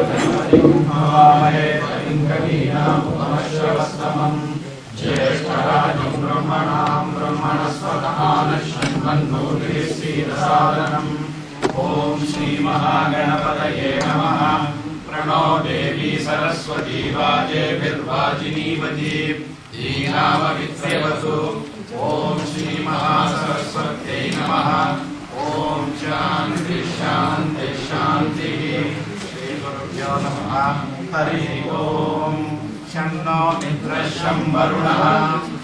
हवामहे कवीनामुपमश्रवस्तमम् ज्येष्ठराजं ब्रह्मणां ब्रह्मणस्पतः नश्यन्वन्नोतिः ॐ श्रीमहागणपतये नमः। प्रणो देवी सरस्वती वाजेभिर्वाजिनीवती धीनामवित्रयवतु। ॐ श्रीमहासरस्वत्यै नमः। ॐ शान्ति शान्ति शान्तिः। श्रीगुरुभ्यो नमः। हरिः ॐ। शन्नो मित्रः शं वरुणः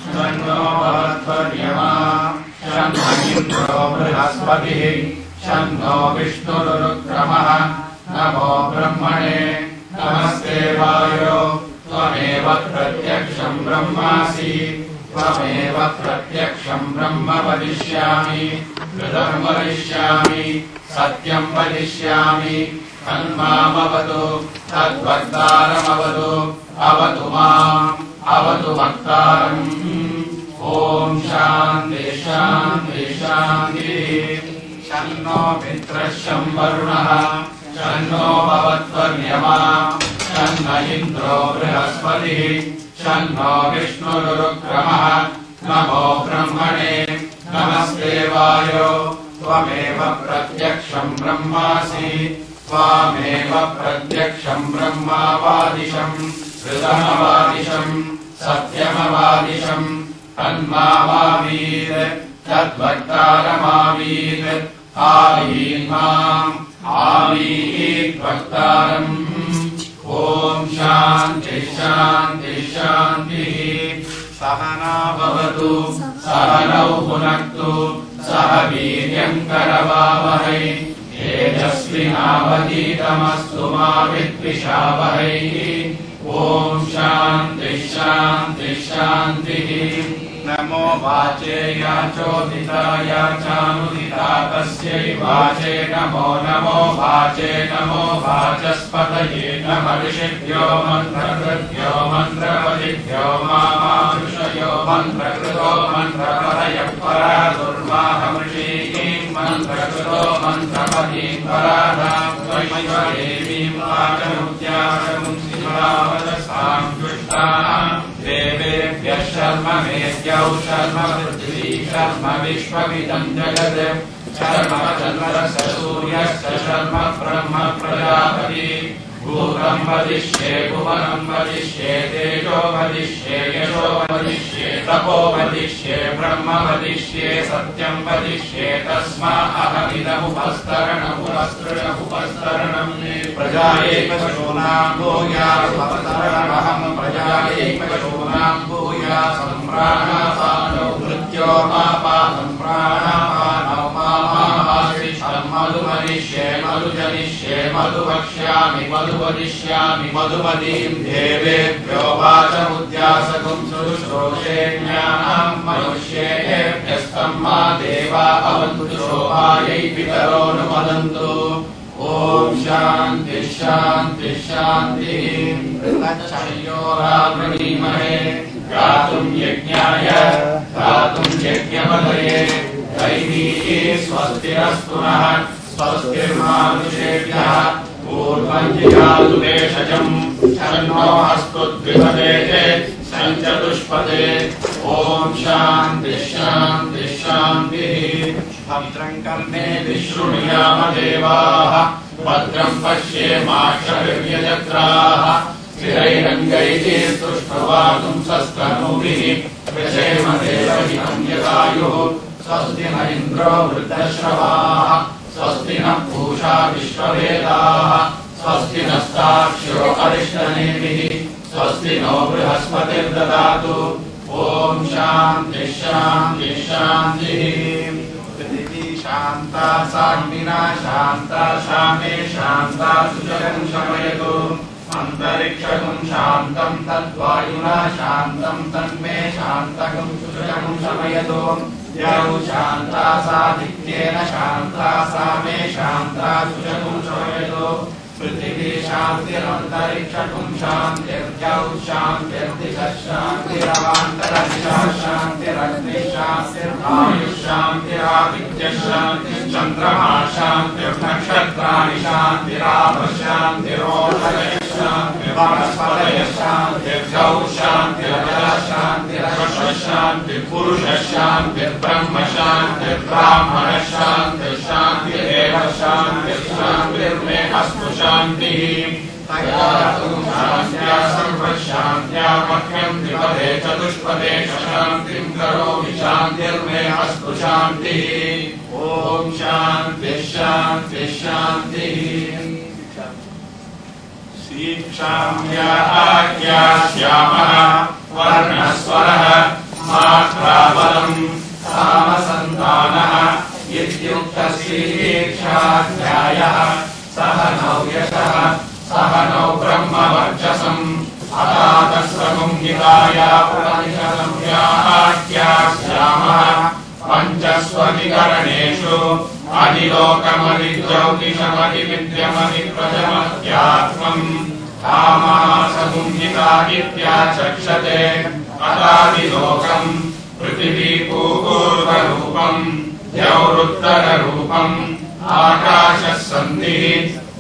शन्नो भवत्वर्यमा शन्नो इन्द्रो बृहस्पतिः शन्नो विष्णुरुक्रमः। नमो ब्रह्मणे नमस्ते वायो त्वमेव प्रत्यक्षं ब्रह्मासि त्वमेव प्रत्यक्षं ब्रह्म वदिष्यामि कृतं वदिष्यामि सत्यं वदिष्यामि तन्मामवतु तद्वक्तारमवतु अवतु माम् अवतु वक्तारम्। ॐ शान्ति शान्ति शान्तिः। शन्नो मित्रः शं वरुणः शन्नो भवत्वर्यमा शन्न इन्द्रो बृहस्पतिः शन्नो विष्णुरुक्रमः। नमो ब्रह्मणे नमस्ते वायो त्वमेव प्रत्यक्षं ब्रह्मासि त्वामेव प्रत्यक्षं ब्रह्मावादिशं ऋतमवादिशं सत्यमवादिशं तन्मावीत् तद्वक्तारमावीत् आवीन्माम् आवीत् वक्तारम्। ॐ शान्ति शान्ति शान्तिः। सहना भवतु सहनौ भुनक्तु सह वीर्यं करवावहै तेजस्विनावधीतमस्तु मा विद्विषावहै। ॐ शान्ति शान्ति शान्तिः। नमो वाचे याचोदिताय चानुदिता तस्यै वाचे नमो नमो वाचे नमो वाचस्पतये नमः। ऋषिभ्यो मन्त्रकृभ्यो मन्त्रपदिभ्यो मामानुषयो मन्त्रकृतो मन्त्रपदयः परा दुर्वाहमृषीं मन्त्रकृतो मन्त्रपदीं पराधां त्वयैवदेवीं वाचमुद्यासमुं शिवावदसां दुष्टानां देवेभ्यः शर्म मेद्यौ शर्म पृथ्वी शर्म विश्वमिदं जगत् शर्म चन्द्रश्च सूर्यश्च शर्म ब्रह्म प्रजापति। भूतं वदिष्ये भुवनं वदिष्ये तेजो वदिष्ये यशो वदिष्ये तपो वदिष्ये ब्रह्म वदिष्ये सत्यं वदिष्ये तस्मा अहमिदमुपस्तरणमुपस्तरणं प्रजायै पशूनां भूयात् भवतरणमहं प्रजायै पशूनां भूयात् सम्प्राणापानौ मृत्यो मापानं प्राणापानौ मामाश्रिष्टं मधु मदिष्ये मधु जनिष्ये मधु वक्ष्यामि मधु वदिष्यामि मधुमतीं देवेभ्यो वाचमुद्यासकं शुश्रूषेण्यानां मनुष्येभ्यस्तं मा देवा अवन्तु शोभायै पितरोऽनुमदन्तु। ॐ शान्ति शान्ति शान्तिः। तच्छयोरावृणीमहे गातुं यज्ञाय गातुं यज्ञपतये दैवी स्वस्तिरस्तु नः स्वस्तिर्मानुषेभ्यः पूर्वं जिगातु भेषजं शन्नो अस्तु द्विपदे सञ्चतुष्पदे। ॐ शान्ति शान्ति शान्तिः। भद्रं कर्णेभिः शृणुयाम देवाः भद्रं पश्येमाक्षभिर्यजत्राः स्थिरैरङ्गैः स्तुष्ट्वागुंसस्तनूभिः व्यसेम देवहितं यदायुः। स्वस्ति न इन्द्रो वृद्धश्रवाः स्वस्ति नः पूषा विश्ववेदाः स्वस्ति नस्ताक्ष्यो अरिष्टनेमिः स्वस्ति नो बृहस्पतिर्ददातु। ॐ शान्ति शान्ति शान्तिः। पृथिवी शान्ता साग्निना शान्ता शामे शान्ता सुजगं शमयतु। अन्तरिक्षगं शान्तं तद्वायुना शान्तं तन्मे शान्तगं सुजगं शमयतु। यौ शान्ता सादित्येन शान्ता सामे शान्ता सुजगं शमयतु। पृथिवी शान्तिरन्तरिक्षगं शान्तिर्जौ शान्तिर्दिशः शान्तिरवान्तरदिशः शान्तिरग्निः शान्तिर्वायुः शान्तिरादित्यः शान्तिश्चन्द्रमा शान्तिर्नक्षत्राणि शान्तिरापः शान्तिरोषधयः शान्तिर्जौ शान्तिरजः शान्तिरश्वः शान्तिर्पुरुषः शान्तिर्ब्रह्म शान्तिर्ब्राह्मणः शान्तिर्शान्तिरेव शान्तिर्मे अस्तु शान्तिः शान्त्या सर्वशान्त्या मह्यं द्विपदे चतुष्पदे शान्तिं करोमि शान्तिर्मे अस्तु शान्तिः। ॐ शान्तिः शान्तिः शान्तिः। शीक्षाम्या श्यामः वर्णस्वरः मात्राबलम् सामसन्तानः इत्युक्तशीक्षाध्यायः सह नौ यशः सह नौ ब्रह्मवर्चसम् अतातस्वगुंहिताया उपनिषदव्याख्यास्यामः पञ्चस्वधिकरणेषु अधिलोकमधिज्योतिषमधिविद्यमधिप्रजमध्यात्मम् कामासगुंहिता इत्याचक्षते। अतादिलोकम् पृथिवी पूर्वरूपम् द्यौरुत्तररूपम् आकाशः सन्धिः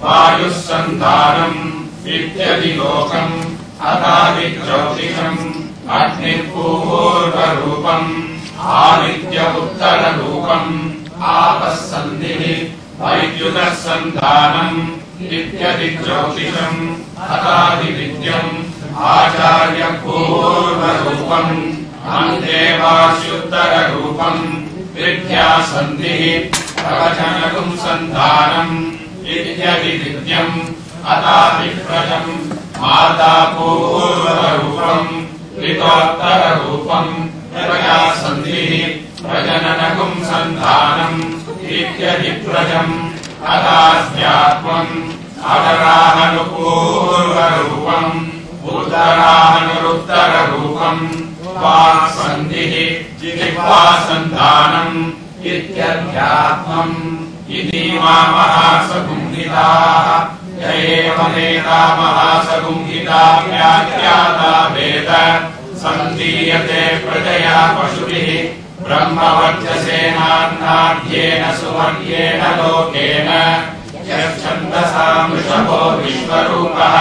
वायुः सन्धानम् इत्यदिलोकम् अतादिज्योतिषम् अग्निः पूर्वरूपम् आदित्य उत्तररूपम् आपः सन्धिः वैद्युतः सन्धानम् इत्यदिज्योतिषम् अतादिविद्यम् आचार्य पूर्वरूपम् अन्तेवास्युत्तररूपम् विद्या सन्धिः प्रवचनगुं सन्धानम् इत्यदिविद्यम् अतादिप्रजम् माता पूर्वरूपम् ऋतोत्तररूपम् प्रजा सन्धिः प्रजननगुं सन्धानम् इत्यदिप्रजम् अताध्यात्मम् अदराहनुपूर्वरूपम् उत्तराहनुरुत्तररूपम् वाक् सन्धिः जिह्वा सन्धानम् इत्यध्यात्मम् इतीमा महासगुंहिताः य एवमेता महासगुंहिता व्याख्याता वेद सन्धीयते प्रजया पशुभिः ब्रह्मवर्चसेनान्नाद्येन सुवर्येण लोकेन यच्छन्दसा वृषभो विश्वरूपः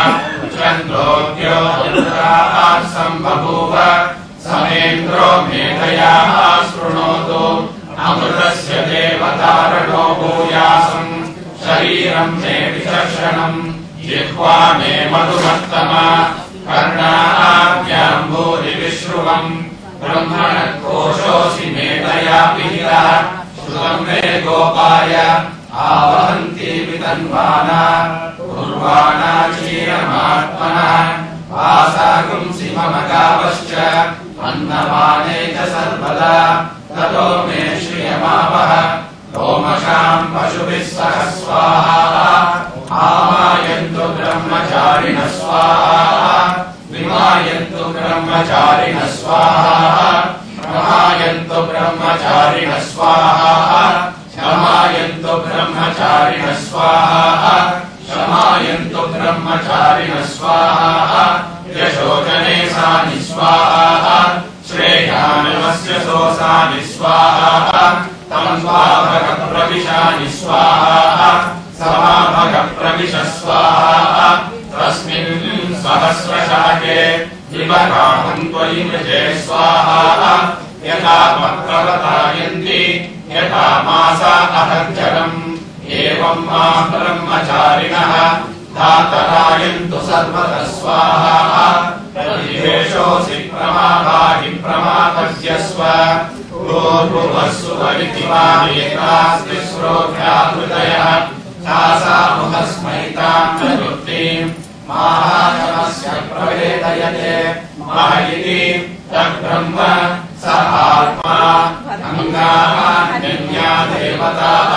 चन्द्रोऽद्योऽन्तरात् सम्बभूव समेन्द्रो मेधया शृणोतु अमृतस्य देवतारणो भूयासम् शरीरम् मे विचर्षणम् जिह्वा मे मधुमत्तमा कर्णाभ्याम् भूरिविश्रुवम् ब्रह्मणः कोशोऽसि मेधया विहितः श्रुतम् मे गोपाय आवहन्ति वितन्वाना कुर्वाणा क्षीरमात्मनः वासागुंसि मम गावश्च अन्नपाने च सर्वदा ततो मे श्रियमावह लोमशाम् पशुभिः सह स्वाहा आमायन्तु ब्रह्मचारिणः स्वाहा विमायन्तु ब्रह्मचारिणः स्वाहा प्रमायन्तु ब्रह्मचारिणः स्वाहा क्षमायन्तु ब्रह्मचारिणः स्वाहा क्षमायन्तु ब्रह्मचारिणः स्वाहा यशोचने सानि स्वाहा श्रेयानवस्य सोसानि स्वाहा तन्वाभगप्रविशानि स्वाहा समाभगप्रविश स्वाहा तस्मिन् सहस्रशाके दिवराहम् त्वयि मृजे स्वाहा यथा पत्रवतायन्ति यथा मासा अहज्जलम् एवम् मा ब्रह्मचारिणः धातरायन्तु सर्वतः स्वाहा प्रतिवेशोऽसि प्रमादाहि प्रमापद्यस्व भूर्भुवस्सु वरिति वामेतास्ति श्रोत्याहृदयः तासामुहस्मैताम् प्रवृत्तिम् महाजनस्य प्रवेदयते महयिति तद्ब्रह्म स आत्मा अङ्गान्यन्या देवताः